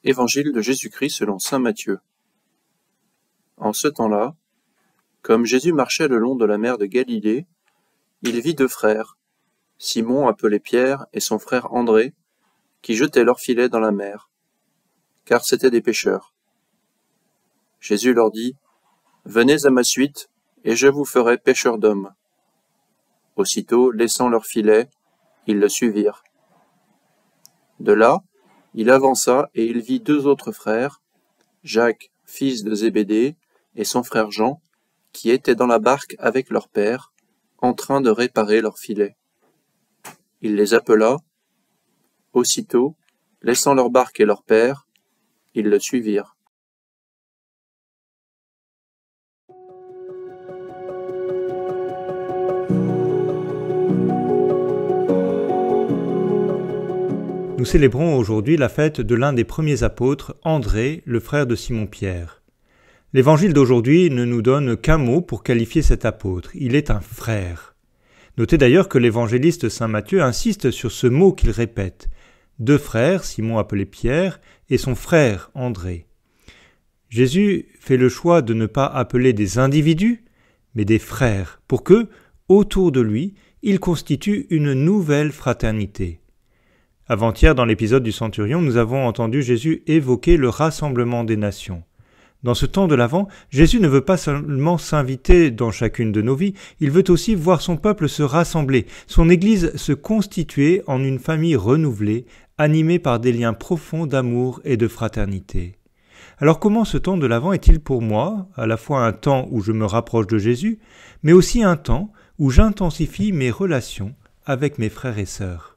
Évangile de Jésus-Christ selon saint Matthieu. En ce temps-là, comme Jésus marchait le long de la mer de Galilée, il vit deux frères, Simon appelé Pierre et son frère André, qui jetaient leurs filets dans la mer, car c'étaient des pêcheurs. Jésus leur dit : « Venez à ma suite, et je vous ferai pêcheurs d'hommes. » Aussitôt, laissant leurs filets, ils le suivirent. De là, il avança et il vit deux autres frères, Jacques, fils de Zébédée, et son frère Jean, qui étaient dans la barque avec leur père, en train de réparer leurs filets. Il les appela. Aussitôt, laissant leur barque et leur père, ils le suivirent. Nous célébrons aujourd'hui la fête de l'un des premiers apôtres, André, le frère de Simon-Pierre. L'évangile d'aujourd'hui ne nous donne qu'un mot pour qualifier cet apôtre. Il est un frère. Notez d'ailleurs que l'évangéliste saint Matthieu insiste sur ce mot qu'il répète. Deux frères, Simon appelé Pierre, et son frère André. Jésus fait le choix de ne pas appeler des individus, mais des frères, pour que, autour de lui, il constitue une nouvelle fraternité. Avant-hier, dans l'épisode du Centurion, nous avons entendu Jésus évoquer le rassemblement des nations. Dans ce temps de l'Avent, Jésus ne veut pas seulement s'inviter dans chacune de nos vies, il veut aussi voir son peuple se rassembler, son Église se constituer en une famille renouvelée, animée par des liens profonds d'amour et de fraternité. Alors comment ce temps de l'Avent est-il pour moi, à la fois un temps où je me rapproche de Jésus, mais aussi un temps où j'intensifie mes relations avec mes frères et sœurs ?